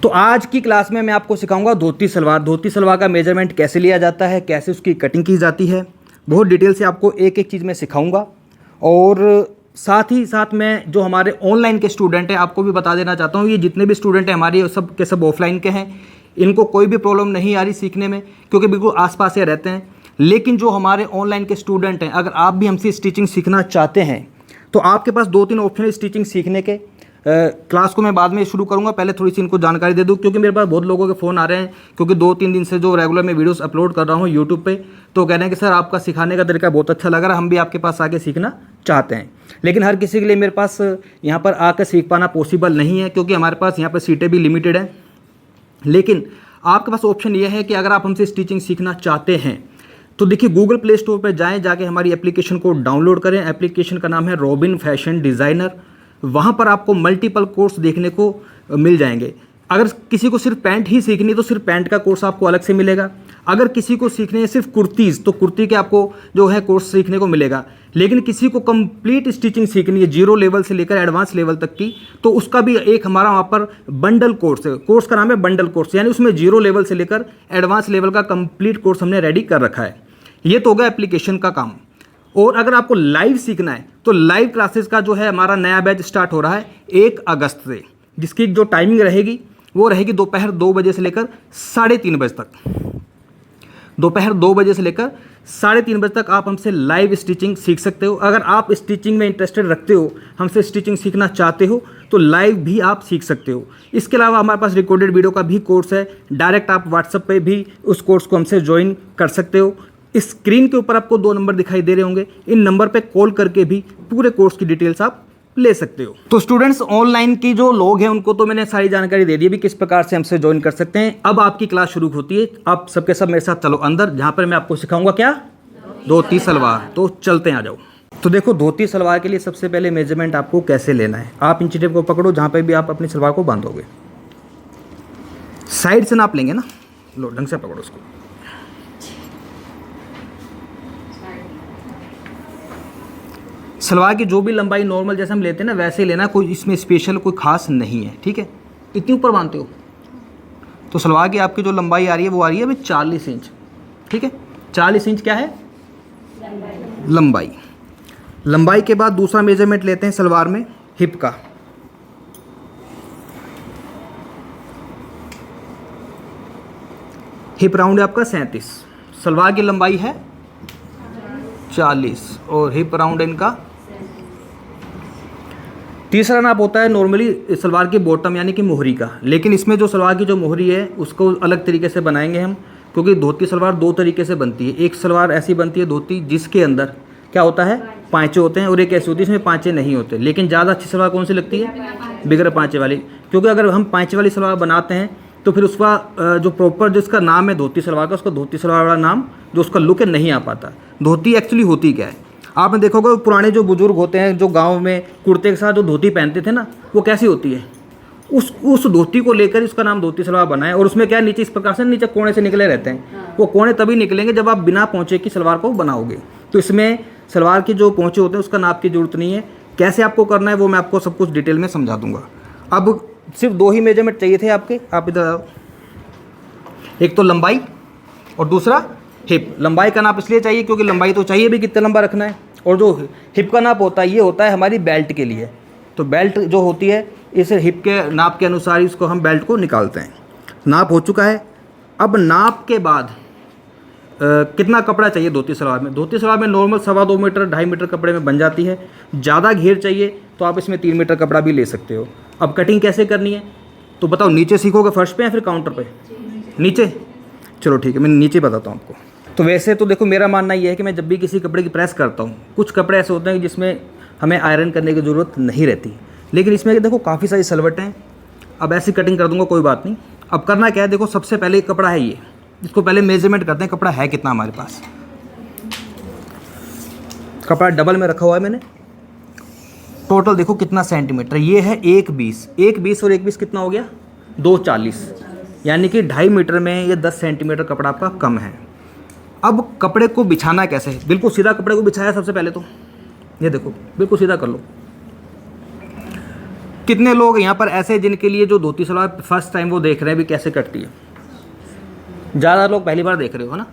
तो आज की क्लास में मैं आपको सिखाऊंगा धोती सलवार। धोती सलवार का मेजरमेंट कैसे लिया जाता है, कैसे उसकी कटिंग की जाती है, बहुत डिटेल से आपको एक एक चीज़ में सिखाऊंगा। और साथ ही साथ मैं जो हमारे ऑनलाइन के स्टूडेंट हैं आपको भी बता देना चाहता हूँ, ये जितने भी स्टूडेंट हैं हमारे सब के सब ऑफलाइन के हैं, इनको कोई भी प्रॉब्लम नहीं आ रही सीखने में क्योंकि बिल्कुल आसपास ही रहते हैं। लेकिन जो हमारे ऑनलाइन के स्टूडेंट हैं, अगर आप भी हमसे स्टिचिंग सीखना चाहते हैं तो आपके पास 2-3 ऑप्शन है स्टिचिंग सीखने के। क्लास को मैं बाद में शुरू करूंगा, पहले थोड़ी सी इनको जानकारी दे दूं क्योंकि मेरे पास बहुत लोगों के फ़ोन आ रहे हैं, क्योंकि 2-3 दिन से जो रेगुलर मैं वीडियोस अपलोड कर रहा हूं यूट्यूब पे, तो कह रहे हैं कि सर आपका सिखाने का तरीका बहुत अच्छा लग रहा है, हम भी आपके पास आके सीखना चाहते हैं। लेकिन हर किसी के लिए मेरे पास यहाँ पर आकर सीख पाना पॉसिबल नहीं है क्योंकि हमारे पास यहाँ पर सीटें भी लिमिटेड हैं। लेकिन आपके पास ऑप्शन ये है कि अगर आप हमसे स्टिचिंग सीखना चाहते हैं तो देखिए गूगल प्ले स्टोर पर जाएँ, जाके हमारी एप्लीकेशन को डाउनलोड करें। एप्लीकेशन का नाम है रॉबिन फैशन डिज़ाइनर। वहाँ पर आपको मल्टीपल कोर्स देखने को मिल जाएंगे। अगर किसी को सिर्फ पैंट ही सीखनी तो सिर्फ पैंट का कोर्स आपको अलग से मिलेगा। अगर किसी को सीखने है सिर्फ कुर्तीज़ तो कुर्ती के आपको जो है कोर्स सीखने को मिलेगा। लेकिन किसी को कंप्लीट स्टिचिंग सीखनी है 0 लेवल से लेकर एडवांस लेवल तक की, तो उसका भी एक हमारा वहाँ पर बंडल कोर्स है। कोर्स का नाम है बंडल कोर्स, यानी उसमें 0 लेवल से लेकर एडवांस लेवल का कंप्लीट कोर्स हमने रेडी कर रखा है। ये तो होगा एप्लीकेशन का काम। और अगर आपको लाइव सीखना है तो लाइव क्लासेस का जो है हमारा नया बैच स्टार्ट हो रहा है 1 अगस्त से, जिसकी जो टाइमिंग रहेगी वो रहेगी दोपहर 2 बजे से लेकर 3:30 बजे तक। दोपहर 2 बजे से लेकर 3:30 बजे तक आप हमसे लाइव स्टिचिंग सीख सकते हो। अगर आप स्टिचिंग में इंटरेस्टेड रखते हो, हमसे स्टिचिंग सीखना चाहते हो तो लाइव भी आप सीख सकते हो। इसके अलावा हमारे पास रिकॉर्डेड वीडियो का भी कोर्स है, डायरेक्ट आप व्हाट्सएप पे भी उस कोर्स को हमसे ज्वाइन कर सकते हो। इस स्क्रीन के ऊपर आपको 2 नंबर दिखाई दे रहे होंगे, इन नंबर पे कॉल करके भी पूरे कोर्स की डिटेल्स आप ले सकते हो। तो स्टूडेंट्स, ऑनलाइन की जो लोग हैं उनको तो मैंने सारी जानकारी दे दी भी किस प्रकार से हमसे ज्वाइन कर सकते हैं। अब आपकी क्लास शुरू होती है। आप सबके सब मेरे साथ चलो अंदर, जहाँ पर मैं आपको सिखाऊंगा क्या, धोती सलवार। तो चलते हैं, आ जाओ। तो देखो धोती सलवार के लिए सबसे पहले मेजरमेंट आपको कैसे लेना है। आप इंची टेप को पकड़ो, जहाँ पर भी आप अपनी सलवार को बांधोगे साइड से नाप लेंगे ना। लो ढंग से पकड़ो उसको। सलवार की जो भी लंबाई नॉर्मल जैसे हम लेते हैं ना वैसे ही लेना, कोई इसमें स्पेशल कोई खास नहीं है, ठीक है। इतनी ऊपर बांधते हो तो सलवार की आपकी जो लंबाई आ रही है वो आ रही है अभी 40 इंच, ठीक है। 40 इंच क्या है लंबाई। लंबाई के बाद दूसरा मेजरमेंट लेते हैं सलवार में हिप का। हिप राउंड है आपका 37। सलवार की लंबाई है 40 और हिप राउंड इनका। तीसरा नाप होता है नॉर्मली सलवार की बॉटम यानी कि मोहरी का, लेकिन इसमें जो सलवार की जो मोहरी है उसको अलग तरीके से बनाएंगे हम, क्योंकि धोती सलवार 2 तरीके से बनती है। एक सलवार ऐसी बनती है धोती जिसके अंदर क्या होता है, पाँचे होते हैं, और एक ऐसी होती है इसमें पाँचे नहीं होते। लेकिन ज़्यादा अच्छी सलवार कौन सी लगती है, बगैर पाँचे वाली, क्योंकि अगर हम पाँचे वाली सलवार बनाते हैं तो फिर उसका जो प्रॉपर जिसका नाम है धोती सलवार का, उसका धोती सलवार वाला नाम जो उसका लुक है नहीं आ पाता। धोती एक्चुअली होती क्या है, आपने देखोगे पुराने जो बुजुर्ग होते हैं जो गांव में कुर्ते के साथ जो धोती पहनते थे ना, वो कैसी होती है, उस धोती को लेकर उसका नाम धोती सलवार बना है। और उसमें क्या है, नीचे इस प्रकार से नीचे कोने से निकले रहते हैं। वो कोने तभी निकलेंगे जब आप बिना पोंचे की सलवार को बनाओगे। तो इसमें सलवार की जो पोंचे होते हैं उसका नाप की जरूरत नहीं है। कैसे आपको करना है वो मैं आपको सब कुछ डिटेल में समझा दूंगा। अब सिर्फ 2 ही मेजरमेंट चाहिए थे आपके, आप इधर आओ। एक तो लंबाई और दूसरा हिप। लंबाई का नाप इसलिए चाहिए क्योंकि लंबाई तो चाहिए भी कितना लंबा रखना है, और जो हिप का नाप होता है ये होता है हमारी बेल्ट के लिए। तो बेल्ट जो होती है इस हिप के नाप के अनुसार इसको हम बेल्ट को निकालते हैं। नाप हो चुका है। अब नाप के बाद कितना कपड़ा चाहिए धोती सलवार में। धोती सलवार में नॉर्मल 2.25 मीटर 2.5 मीटर कपड़े में बन जाती है। ज़्यादा घेर चाहिए तो आप इसमें 3 मीटर कपड़ा भी ले सकते हो। अब कटिंग कैसे करनी है तो बताओ, नीचे सीखोगे फर्श पे या फिर काउंटर पे, नीचे। चलो ठीक है, मैं नीचे बताता हूँ आपको। तो वैसे तो देखो मेरा मानना ये है कि मैं जब भी किसी कपड़े की प्रेस करता हूँ, कुछ कपड़े ऐसे होते हैं जिसमें हमें आयरन करने की ज़रूरत नहीं रहती, लेकिन इसमें देखो काफ़ी सारी सलवटें हैं। अब ऐसी कटिंग कर दूंगा, कोई बात नहीं। अब करना क्या है, देखो सबसे पहले कपड़ा है ये, इसको पहले मेजरमेंट करते हैं कपड़ा है कितना हमारे पास। कपड़ा डबल में रखा हुआ है मैंने। टोटल देखो कितना सेंटीमीटर, ये है 1.20। 1.20 और 1.20 कितना हो गया, 2.40, यानी कि 2.5 मीटर में ये 10 सेंटीमीटर कपड़ा आपका कम है। अब कपड़े को बिछाना कैसे है, बिल्कुल सीधा कपड़े को बिछाया सबसे पहले तो, ये देखो बिल्कुल सीधा कर लो। कितने लोग यहाँ पर ऐसे जिनके लिए जो धोती सलवार फर्स्ट टाइम वो देख रहे हैं भी कैसे कटती है? ज़्यादा लोग पहली बार देख रहे हो ना?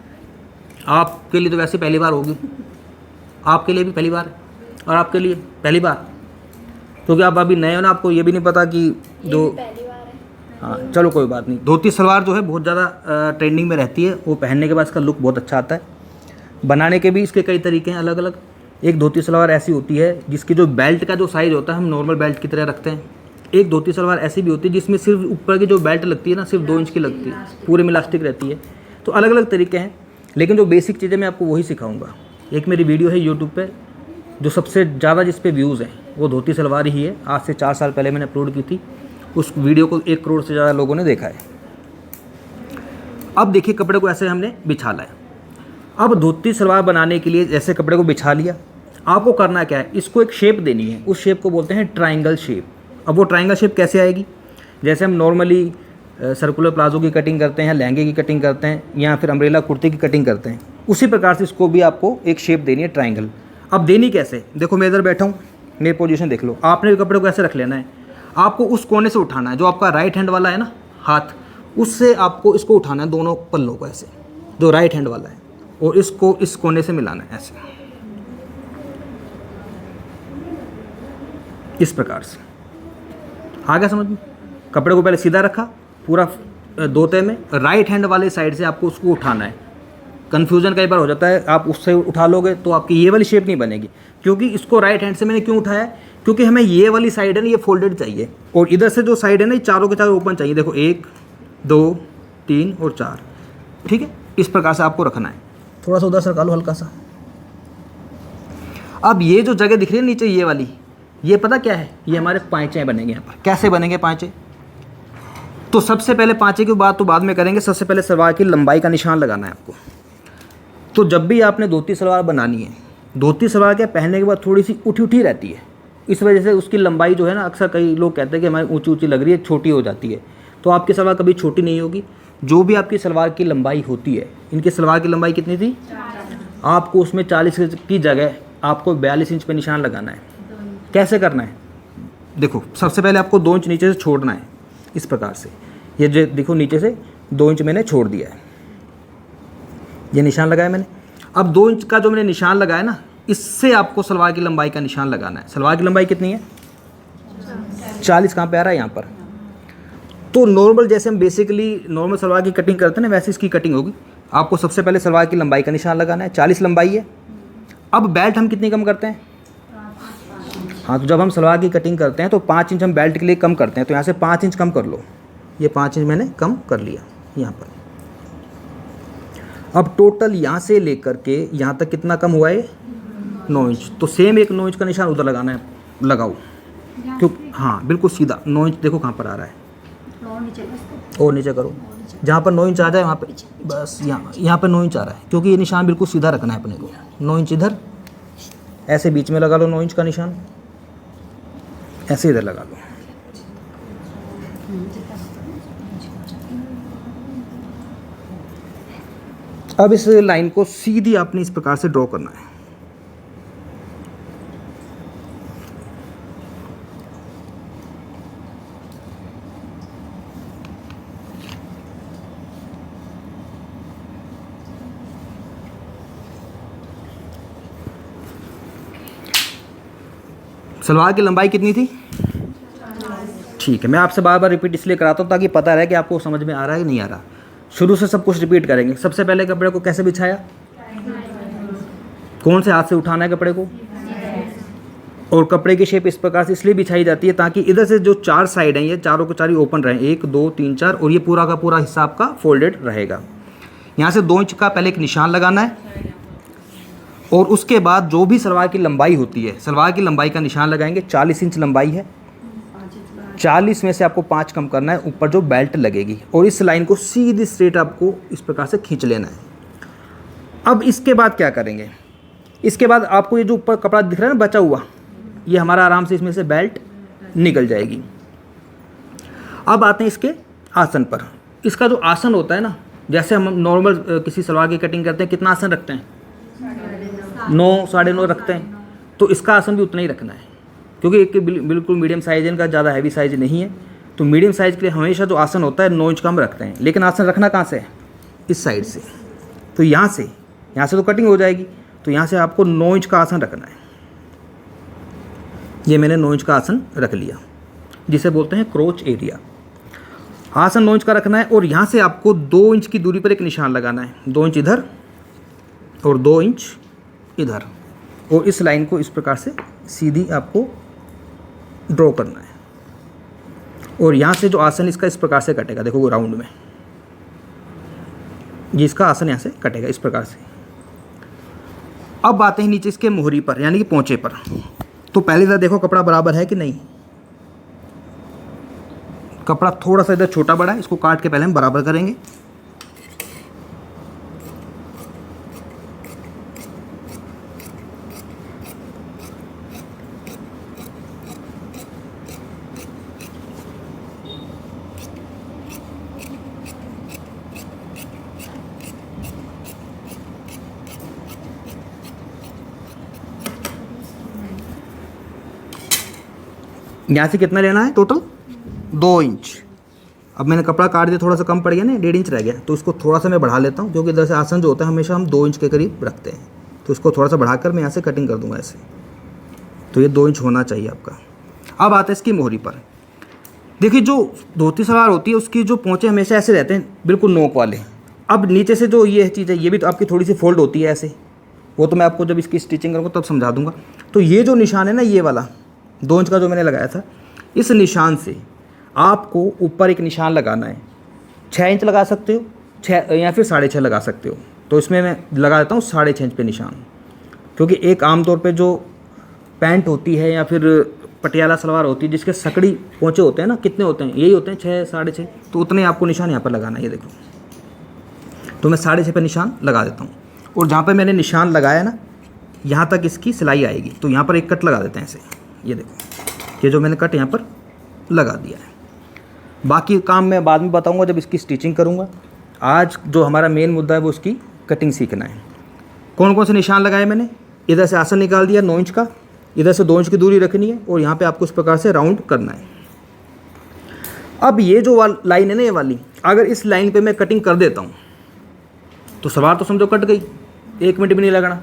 आपके लिए तो वैसे पहली बार होगी, आपके लिए भी पहली बार है, और आपके लिए पहली बार, क्योंकि आप अभी नए हो ना, आपको ये भी नहीं पता कि जो हाँ चलो कोई बात नहीं। धोती सलवार जो है बहुत ज़्यादा ट्रेंडिंग में रहती है, वो पहनने के बाद इसका लुक बहुत अच्छा आता है। बनाने के भी इसके कई तरीके हैं अलग अलग। एक धोती सलवार ऐसी होती है जिसकी जो बेल्ट का जो साइज़ होता है हम नॉर्मल बेल्ट की तरह रखते हैं। एक धोती सलवार ऐसी भी होती है जिसमें सिर्फ ऊपर की जो बेल्ट लगती है ना, सिर्फ 2 इंच की लगती है, पूरे में इलास्टिक रहती है। तो अलग अलग तरीके हैं, लेकिन जो बेसिक चीज़ें मैं आपको वही सिखाऊंगा। एक मेरी वीडियो है यूट्यूब पे जो सबसे ज़्यादा जिस पे व्यूज़ हैं वो धोती सलवार ही है। आज से 4 साल पहले मैंने अपलोड की थी, उस वीडियो को 1 करोड़ से ज़्यादा लोगों ने देखा है। अब देखिए कपड़े को ऐसे हमने बिछा लाया। अब धोती सलवार बनाने के लिए ऐसे कपड़े को बिछा लिया, आपको करना क्या है, इसको एक शेप देनी है। उस शेप को बोलते हैं ट्रायंगल शेप। अब वो ट्रायंगल शेप कैसे आएगी? जैसे हम नॉर्मली सर्कुलर प्लाजो की कटिंग करते हैं, लहंगे की कटिंग करते हैं, या फिर अम्ब्रेला कुर्ते की कटिंग करते हैं, उसी प्रकार से इसको भी आपको एक शेप देनी है ट्रायंगल। अब देनी कैसे? देखो मैं इधर बैठा हूँ, मेरी पोजीशन देख लो। आपने कपड़े को ऐसे रख लेना है, आपको उस कोने से उठाना है जो आपका राइट हैंड वाला है ना हाथ, उससे आपको इसको उठाना है, दोनों पल्लों को ऐसे, जो राइट हैंड वाला है, और इसको इस कोने से मिलाना है ऐसे, इस प्रकार से। आ गया समझ में? कपड़े को पहले सीधा रखा पूरा 2 तह में, राइट हैंड वाले साइड से आपको उसको उठाना है। कन्फ्यूज़न कई बार हो जाता है, आप उससे उठा लोगे तो आपकी ये वाली शेप नहीं बनेगी, क्योंकि इसको राइट हैंड से मैंने क्यों उठाया है, क्योंकि हमें ये वाली साइड है ना ये फोल्डेड चाहिए, और इधर से जो साइड है ना ये चारों के चारों ओपन चाहिए। देखो 1 2 3 और 4, ठीक है? इस प्रकार से आपको रखना है। थोड़ा सा उधर सरका लो हल्का सा। अब ये जो जगह दिख रही है नीचे ये वाली, ये पता क्या है? ये हमारे पाँचे बनेंगे। यहाँ पर कैसे बनेंगे पाँचे? तो सबसे पहले पाँचे की बात तो बाद में करेंगे, सबसे पहले सलवार की लंबाई का निशान लगाना है आपको। तो जब भी आपने धोती सलवार बनानी है, धोती सलवार के पहनने के बाद थोड़ी सी उठी उठी रहती है, इस वजह से उसकी लंबाई जो है ना, अक्सर कई लोग कहते हैं कि हमारी ऊंची ऊंची लग रही है, छोटी हो जाती है। तो आपकी सलवार कभी छोटी नहीं होगी। जो भी आपकी सलवार की लंबाई होती है, इनकी सलवार की लंबाई कितनी थी? आपको उसमें 40 की जगह आपको 42 इंच पर निशान लगाना है। कैसे करना है? देखो सबसे पहले आपको 2 इंच नीचे से छोड़ना है, इस प्रकार से। ये जो देखो नीचे से 2 इंच मैंने छोड़ दिया है, ये निशान लगाया मैंने। अब 2 इंच का जो मैंने निशान लगाया ना, इससे आपको सलवार की लंबाई का निशान लगाना है। सलवार की लंबाई कितनी है? 40। कहाँ पे आ रहा है? यहाँ पर। तो नॉर्मल जैसे हम बेसिकली नॉर्मल सलवार की कटिंग करते हैं ना, वैसे इसकी कटिंग होगी। आपको सबसे पहले सलवार की लंबाई का निशान लगाना है। 40 लंबाई है। अब बेल्ट हम कितनी कम करते हैं? हाँ, तो जब हम सलवार की कटिंग करते हैं तो 5 इंच हम बेल्ट के लिए कम करते हैं। तो यहाँ से 5 इंच कम कर लो। ये 5 इंच मैंने कम कर लिया यहाँ पर। अब टोटल यहाँ से लेकर के यहाँ तक कितना कम हुआ है? 9 इंच। तो सेम एक 9 इंच का निशान उधर लगाना है, लगाओ। क्यों? हाँ बिल्कुल सीधा 9 इंच। देखो कहाँ पर आ रहा है, और नीचे करो। जहाँ पर 9 इंच आ जाए वहाँ पे बस, यहाँ पर 9 इंच आ रहा है, क्योंकि ये निशान बिल्कुल सीधा रखना है अपने को। 9 इंच इधर, ऐसे बीच में लगा लो 9 इंच का निशान, ऐसे इधर लगा लो। अब इस लाइन को सीधी आपने इस प्रकार से ड्रॉ करना है। सलवार की लंबाई कितनी थी? ठीक है, मैं आपसे बार बार रिपीट इसलिए कराता हूँ ताकि पता रहे कि आपको समझ में आ रहा है कि नहीं आ रहा। शुरू से सब कुछ रिपीट करेंगे। सबसे पहले कपड़े को कैसे बिछाया? कौन से हाथ से उठाना है कपड़े को? और कपड़े की शेप इस प्रकार से इसलिए बिछाई जाती है ताकि इधर से जो 4 साइड हैं ये चारों के चारों ओपन रहें। 1 2 3 4, और ये पूरा का पूरा हिस्सा आपका फोल्डेड रहेगा। यहाँ से 2 इंच का पहले एक निशान लगाना है, और उसके बाद जो भी सलवार की लंबाई होती है, सलवार की लंबाई का निशान लगाएंगे। 40 इंच लंबाई है, 40 में से आपको 5 कम करना है, ऊपर जो बेल्ट लगेगी, और इस लाइन को सीधी स्ट्रेट आपको इस प्रकार से खींच लेना है। अब इसके बाद क्या करेंगे? इसके बाद आपको ये जो ऊपर कपड़ा दिख रहा है ना बचा हुआ, ये हमारा आराम से इसमें से बेल्ट निकल जाएगी। अब आते हैं इसके आसन पर। इसका जो आसन होता है ना, जैसे हम नॉर्मल किसी सलवार की कटिंग करते हैं, कितना आसन रखते हैं? 9 साढ़े 9 रखते हैं। तो इसका आसन भी उतना ही रखना है। क्योंकि एक बिल्कुल मीडियम साइज़ है, इनका ज़्यादा हैवी साइज़ नहीं है। तो मीडियम साइज़ के लिए हमेशा जो आसन होता है 9 इंच का हम रखते हैं, लेकिन आसन रखना कहाँ से है? इस साइड से। तो यहाँ से तो कटिंग हो जाएगी, तो यहाँ से आपको 9 इंच का आसन रखना है। ये मैंने 9 इंच का आसन रख लिया, जिसे बोलते हैं क्रोच एरिया। आसन 9 इंच का रखना है और यहाँ से आपको 2 इंच की दूरी पर एक निशान लगाना है, 2 इंच इधर और 2 इंच इधर, और इस लाइन को इस प्रकार से सीधी आपको ड्रॉ करना है। और यहाँ से जो आसन इसका इस प्रकार से कटेगा, देखो वो राउंड में, ये इसका आसन यहाँ से कटेगा इस प्रकार से। अब आते हैं नीचे इसके मोहरी पर, यानी कि पोंचे पर। तो पहले इधर देखो कपड़ा बराबर है कि नहीं, कपड़ा थोड़ा सा इधर छोटा बड़ा है, इसको काट के पहले हम बराबर करेंगे। यहाँ से कितना लेना है टोटल? 2 इंच। अब मैंने कपड़ा काट दिया, थोड़ा सा कम पड़ गया ना, 1.5 इंच रह गया, तो इसको थोड़ा सा मैं बढ़ा लेता हूँ, क्योंकि इधर से आसन जो होता है हमेशा हम 2 इंच के करीब रखते हैं। तो इसको थोड़ा सा बढ़ाकर मैं यहाँ से कटिंग कर दूँगा ऐसे। तो ये 2 इंच होना चाहिए आपका। अब आता है इसकी मोहरी पर। देखिए जो धोती सलवार होती है उसकी जो पोंचे हमेशा ऐसे रहते हैं, बिल्कुल नोक वाले। अब नीचे से जो ये चीज़ है, ये भी तो आपकी थोड़ी सी फोल्ड होती है ऐसे, वो तो मैं आपको जब इसकी स्टिचिंग करूँगा तब समझा दूँगा। तो ये जो निशान है ना, ये वाला 2 इंच का जो मैंने लगाया था, इस निशान से आपको ऊपर एक निशान लगाना है। 6 इंच लगा सकते हो, 6 या फिर 6.5 लगा सकते हो। तो इसमें मैं लगा देता हूँ 6.5 इंच पे निशान, क्योंकि एक आमतौर पे जो पैंट होती है या फिर पटियाला सलवार होती है जिसके सकड़ी पोंचे होते हैं ना, कितने होते हैं? यही होते हैं 6 6.5। तो उतने आपको निशान यहाँ पर लगाना है। ये देखो, तो मैं 6.5 पे निशान लगा देता हूँ। और जहाँ पर मैंने निशान लगाया ना, यहाँ तक इसकी सिलाई आएगी, तो यहाँ पर एक कट लगा देते हैं ऐसे। ये देखो, ये जो मैंने कट यहाँ पर लगा दिया है। बाकी काम मैं बाद में बताऊंगा जब इसकी स्टिचिंग करूंगा। आज जो हमारा मेन मुद्दा है वो उसकी कटिंग सीखना है। कौन कौन से निशान लगाए मैंने? इधर से आसन निकाल दिया 9 इंच का, इधर से 2 इंच की दूरी रखनी है, और यहाँ पे आपको इस प्रकार से राउंड करना है। अब ये जो लाइन है ना, ये वाली, अगर इस लाइन पे मैं कटिंग कर देता हूँ तो सलवार तो समझो कट गई, 1 मिनट भी नहीं लगना,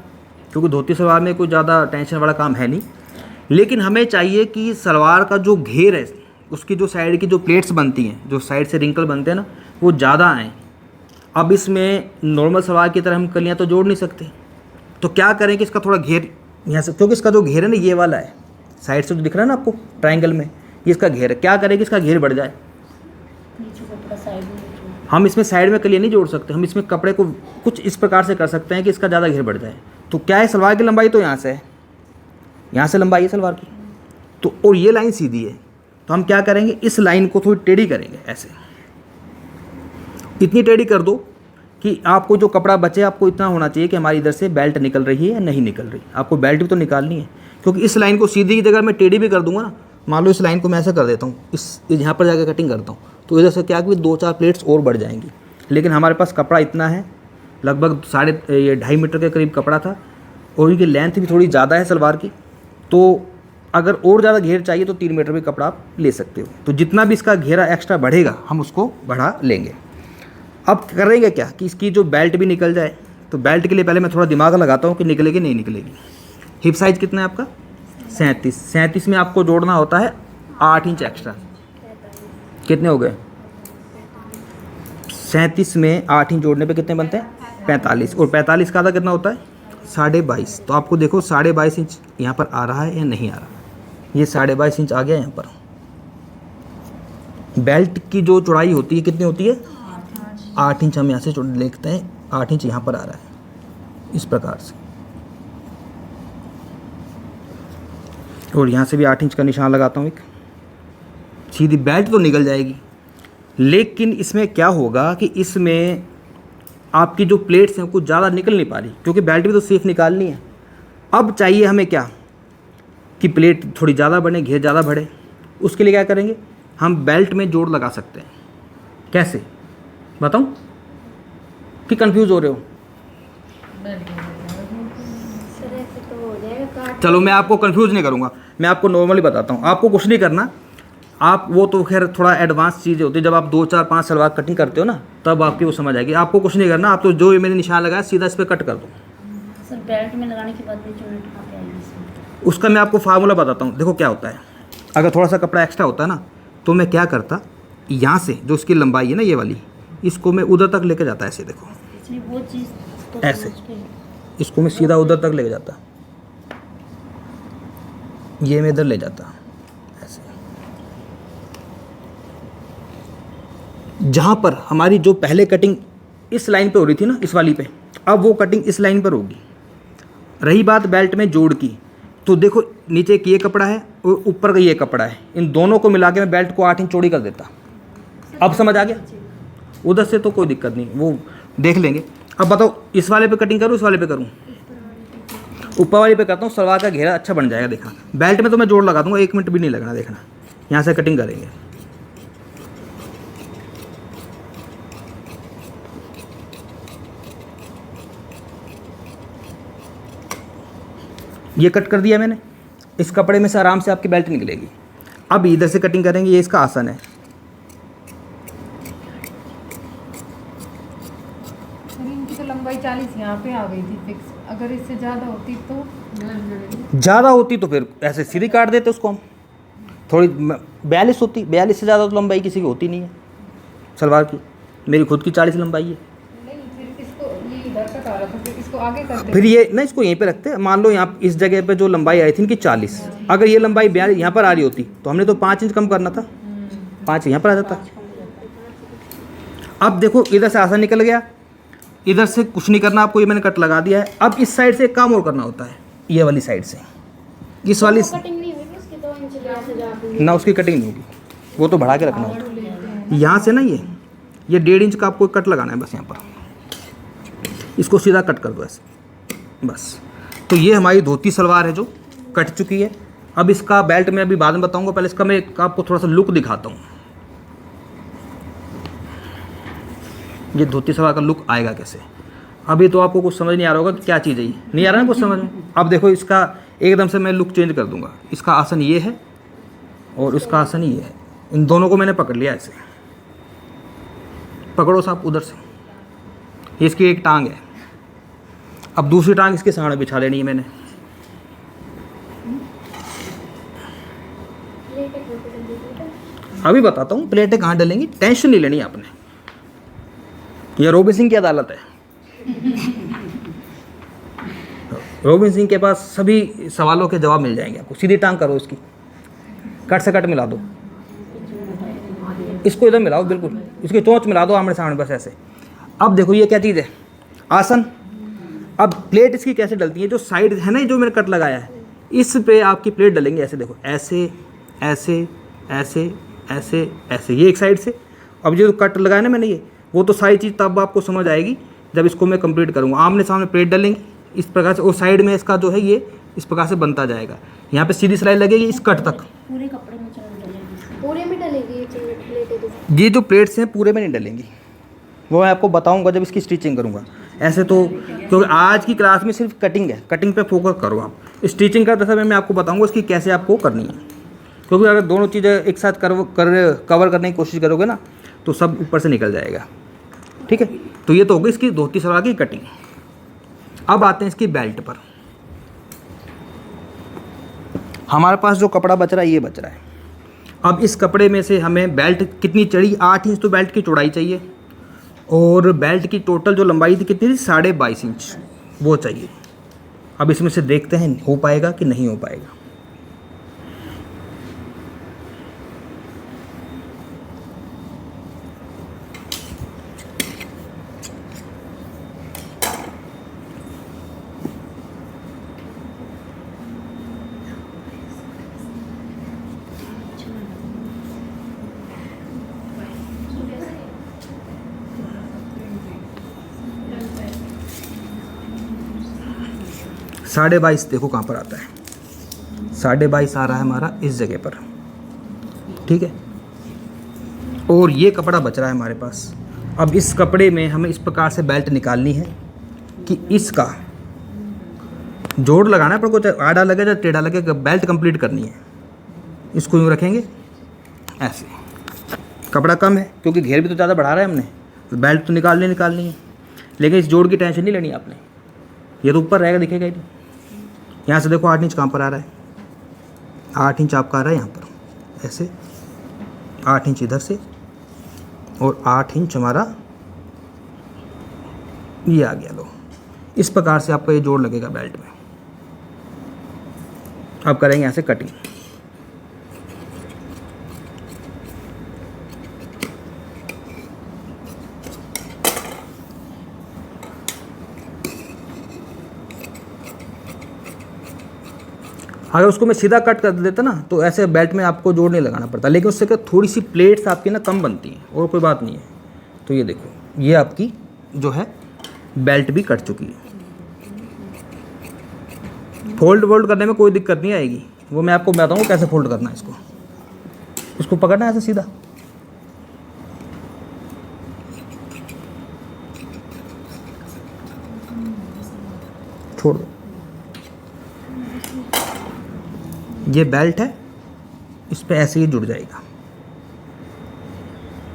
क्योंकि धोती सलवार में कोई ज़्यादा टेंशन वाला काम है नहीं। लेकिन हमें चाहिए कि सलवार का जो घेर है, उसकी जो साइड की जो प्लेट्स बनती हैं, जो साइड से रिंकल बनते हैं ना, वो ज़्यादा आएँ। अब इसमें नॉर्मल सलवार की तरह हम कलियाँ तो जोड़ नहीं सकते, तो क्या करें कि इसका थोड़ा घेर यहाँ से, क्योंकि इसका जो घेर है ना, ये वाला है, साइड से जो दिख रहा है ना आपको ट्रायंगल में, ये इसका घेर है। क्या करें कि इसका घेर बढ़ जाए। हम इसमें साइड में कलियाँ नहीं जोड़ सकते, हम इसमें कपड़े को कुछ इस प्रकार से कर सकते हैं कि इसका ज़्यादा घेर बढ़ जाए। तो क्या है, सलवार की लंबाई तो यहाँ से है, यहाँ से लंबाई है सलवार की, तो और ये लाइन सीधी है, तो हम क्या करेंगे, इस लाइन को थोड़ी टेढ़ी करेंगे ऐसे। इतनी टेढ़ी कर दो कि आपको जो कपड़ा बचे, आपको इतना होना चाहिए कि हमारी इधर से बेल्ट निकल रही है या नहीं निकल रही। आपको बेल्ट भी तो निकालनी है, क्योंकि इस लाइन को सीधी की जगह मैं टेढ़ी भी कर दूंगा ना, मान लो इस लाइन को मैं ऐसा कर देता हूँ, इस यहाँ पर जाकर कटिंग करता हूँ, तो इधर से क्या कि 2-4 प्लेट्स और बढ़ जाएंगी। लेकिन हमारे पास कपड़ा इतना है, लगभग 2.5 मीटर के करीब कपड़ा था, और इनकी लेंथ भी थोड़ी ज़्यादा है सलवार की, तो अगर और ज़्यादा घेर चाहिए तो 3 मीटर भी कपड़ा आप ले सकते हो। तो जितना भी इसका घेरा एक्स्ट्रा बढ़ेगा हम उसको बढ़ा लेंगे। अब करेंगे क्या कि इसकी जो बेल्ट भी निकल जाए, तो बेल्ट के लिए पहले मैं थोड़ा दिमाग लगाता हूँ कि निकलेगी नहीं निकलेगी। हिप साइज़ कितना है आपका? 37 में आपको जोड़ना होता है 8 इंच एक्स्ट्रा। कितने हो गए? 37 में 8 इंच जोड़ने पे कितने बनते हैं? 45। और 45 का आधा कितना होता है? 22.5। तो आपको देखो 22.5 इंच यहाँ पर आ रहा है या नहीं आ रहा। ये 22.5 इंच आ गया यहाँ पर। बेल्ट की जो चौड़ाई होती है कितनी होती है? 8 इंच। हम यहाँ से लिखते हैं 8 इंच यहाँ पर आ रहा है इस प्रकार से, और यहाँ से भी 8 इंच का निशान लगाता हूँ एक। सीधी बेल्ट तो निकल जाएगी, लेकिन इसमें क्या होगा कि इसमें आपकी जो प्लेट्स हैं कुछ ज़्यादा निकल नहीं पा रही, क्योंकि बेल्ट भी तो सिर्फ निकालनी है। अब चाहिए हमें क्या कि प्लेट थोड़ी ज़्यादा बने, घेर ज़्यादा बढ़े। उसके लिए क्या करेंगे, हम बेल्ट में जोड़ लगा सकते हैं। कैसे बताऊं कि कंफ्यूज हो रहे हो? चलो मैं आपको कंफ्यूज नहीं करूंगा। मैं आपको नॉर्मली बताता हूँ, आपको कुछ नहीं करना। आप वो तो खैर थोड़ा एडवांस चीज़ें होती है, जब आप 2 4 5 सलवार कटिंग करते हो ना तब आपकी वो समझ आएगी। आपको कुछ नहीं करना, आप तो जो ये मैंने निशान लगाया सीधा इस पर कट कर दो। सर बेल्ट में लगाने के बाद भी चुन्नट कहाँ पे आएगी इसमें? उसका मैं आपको फार्मूला बताता हूँ। देखो क्या होता है, अगर थोड़ा सा कपड़ा एक्स्ट्रा होता है ना तो मैं क्या करता, यहाँ से जो उसकी लंबाई है ना ये वाली, इसको मैं उधर तक लेके जाता ऐसे, देखो इसलिए वो चीज़ तो ऐसे, समझ गई। इसको मैं सीधा उधर तक लेके जाता, ये मैं इधर ले जाता ऐसे। जहाँ पर हमारी जो पहले कटिंग इस लाइन पे हो रही थी ना, इस वाली पे, अब वो कटिंग इस लाइन पर होगी। रही बात बेल्ट में जोड़ की, तो देखो नीचे एक ये कपड़ा है और ऊपर का ये कपड़ा है, इन दोनों को मिला के मैं बेल्ट को 8 इंच चौड़ी कर देता। अब समझ आ गया? उधर से तो कोई दिक्कत नहीं, वो देख लेंगे। अब बताओ इस वाले पे कटिंग करूँ, इस वाले पे करूँ? ऊपर वाले पे करता हूँ, सलवार का घेरा अच्छा बन जाएगा। देखना बेल्ट में तो मैं जोड़ लगा दूंगा, 1 मिनट भी नहीं लगना। देखना यहाँ से कटिंग करेंगे, ये कट कर दिया मैंने। इस कपड़े में से आराम से आपकी बेल्ट निकलेगी। अब इधर से कटिंग करेंगे, ये इसका आसन है। इनकी तो लंबाई 40 यहाँ पे आ गई थी फिक्स, अगर इससे ज़्यादा होती तो ज़्यादा होती तो फिर ऐसे सीधी काट देते उसको हम। थोड़ी 42 होती, 42 से ज़्यादा तो लंबाई किसी की होती नहीं है सलवार की। मेरी खुद की 40 लंबाई है। नहीं, फिर इसको ये इधर तक आ रहा था, फिर इसको आगे करते फिर ये ना, इसको यहीं पे रखते हैं। मान लो यहाँ इस जगह पे जो लंबाई आई थी इनकी 40, अगर ये लंबाई 42 यहाँ पर आ रही होती तो हमने तो 5 इंच कम करना था, 5 यहाँ पर आ जाता। अब देखो इधर से आसान निकल गया, इधर से कुछ नहीं करना आपको, ये मैंने कट लगा दिया है। अब इस साइड से एक काम और करना होता है, ये वाली साइड से, इस वाली कटिंग नहीं हुई उसकी 2 इंच यहाँ से जाती ना, उसकी कटिंग नहीं होगी, वो तो बढ़ा के रखना होता है। यहाँ से ना ये 1.5 इंच का आपको कट लगाना है बस, यहाँ पर इसको सीधा कट कर दो ऐसे बस। तो ये हमारी धोती सलवार है जो कट चुकी है। अब इसका बेल्ट मैं अभी बाद में बताऊंगा, पहले इसका मैं आपको थोड़ा सा लुक दिखाता हूँ। ये धोती सलवार का लुक आएगा कैसे। अभी तो आपको कुछ समझ नहीं आ रहा होगा कि क्या चीज़ है, ये नहीं आ रहा है कुछ समझ में। अब देखो इसका एकदम से मैं लुक चेंज कर दूंगा। इसका आसन ये है और इसका आसन ये है, इन दोनों को मैंने पकड़ लिया ऐसे। पकड़ो साहब उधर से, ये इसकी एक टांग है। अब दूसरी टांग इसके सामने बिछा लेनी है मैंने। अभी बताता हूँ प्लेटें कहाँ डलेंगी, टेंशन नहीं लेनी आपने। यह रोबिन सिंह की अदालत है। रोबिन सिंह के पास सभी सवालों के जवाब मिल जाएंगे आपको। सीधी टांग करो इसकी, कट से कट मिला दो, इसको इधर मिलाओ, बिल्कुल इसकी चोंच मिला दो आमने सामने बस ऐसे। अब देखो ये क्या चीज़ है, आसन। अब प्लेट इसकी कैसे डलती है, जो साइड है ना जो मैंने कट लगाया है इस पे आपकी प्लेट डलेंगे ऐसे। देखो ऐसे ऐसे ऐसे ऐसे ऐसे, ये एक साइड से। अब जो कट लगाया ना मैंने, ये वो तो सारी चीज़ तब आपको समझ आएगी जब इसको मैं कंप्लीट करूँगा। आमने सामने प्लेट डलेंगी इस प्रकार से, और साइड में इसका जो है ये इस प्रकार से बनता जाएगा। यहाँ पे सीधी सिलाई लगेगी इस कट तक। पूरे कपड़े में चुन्नट डलेगी, पूरे में डलेगी ये चुन्नट प्लेटें? ये जो प्लेट्स हैं पूरे में नहीं डलेंगी, वो मैं आपको बताऊंगा जब इसकी स्टिचिंग करूंगा। ऐसे तो क्योंकि आज की क्लास में सिर्फ कटिंग है, कटिंग पे फोकस करो आप। स्टिचिंग करते समय मैं आपको बताऊंगा इसकी कैसे आपको करनी है, क्योंकि अगर दोनों चीज़ें एक साथ कवर करने की कोशिश करोगे ना तो सब ऊपर से निकल जाएगा। ठीक है, तो ये तो होगी इसकी धोती सलवार की कटिंग। अब आते हैं इसकी बेल्ट पर। हमारे पास जो कपड़ा बच रहा है ये बच रहा है। अब इस कपड़े में से हमें बेल्ट कितनी चढ़ी, 8 इंच तो बेल्ट की चौड़ाई चाहिए, और बेल्ट की टोटल जो लंबाई थी कितनी थी, 22.5 इंच वो चाहिए। अब इसमें से देखते हैं हो पाएगा कि नहीं हो पाएगा। साढ़े 22 देखो कहाँ पर आता है, 22.5 आ रहा है हमारा इस जगह पर। ठीक है, और ये कपड़ा बच रहा है हमारे पास। अब इस कपड़े में हमें इस प्रकार से बेल्ट निकालनी है कि इसका जोड़ लगाना है, पर कुछ आड़ा लगे या टेढ़ा लगे, बेल्ट कंप्लीट करनी है। इसको यूँ रखेंगे ऐसे, कपड़ा कम है क्योंकि घेर भी तो ज़्यादा बढ़ा रहा है हमने, तो बेल्ट तो निकालनी है, लेकिन इस जोड़ की टेंशन नहीं लेनी आपने। ये तो ऊपर रहेगा, दिखेगा ही नहीं। यहाँ से देखो 8 इंच कहाँ पर आ रहा है, 8 इंच आपका आ रहा है यहाँ पर ऐसे, 8 इंच इधर से और 8 इंच हमारा ये आ गया। लो, इस प्रकार से आपका ये जोड़ लगेगा बेल्ट में। अब करेंगे यहाँ से कटिंग। अगर उसको मैं सीधा कट कर देता ना तो ऐसे बेल्ट में आपको जोड़ नहीं लगाना पड़ता, लेकिन उससे क्या थोड़ी सी प्लेट्स आपकी ना कम बनती हैं, और कोई बात नहीं है। तो ये देखो, ये आपकी जो है बेल्ट भी कट चुकी है। फोल्ड करने में कोई दिक्कत नहीं आएगी, वो मैं आपको बताऊँगा कैसे फोल्ड करना है। इसको पकड़ना है ऐसे सीधा, छोड़ दो। ये बेल्ट है, इस पे ऐसे ही जुड़ जाएगा।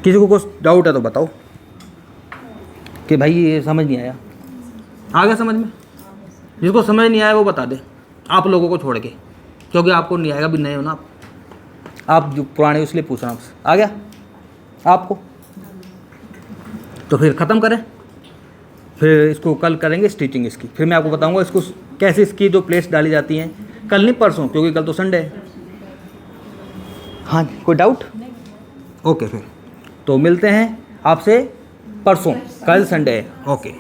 किसी को कुछ डाउट है तो बताओ कि भाई ये समझ नहीं आया। आ गया समझ में? जिसको समझ नहीं आया वो बता दे, आप लोगों को छोड़ के, क्योंकि आपको नहीं आएगा, भी नए हो ना आप जो पुराने हो, इसलिए पूछ रहा हूँ आपसे। आ गया आपको? तो फिर ख़त्म करें, फिर इसको कल करेंगे स्टिचिंग इसकी। फिर मैं आपको बताऊँगा इसको कैसे, इसकी जो प्लेट्स डाली जाती हैं, कल नहीं परसों, क्योंकि कल तो संडे है। हाँ, कोई डाउट? ओके, फिर तो मिलते हैं आपसे परसों, कल संडे है। ओके।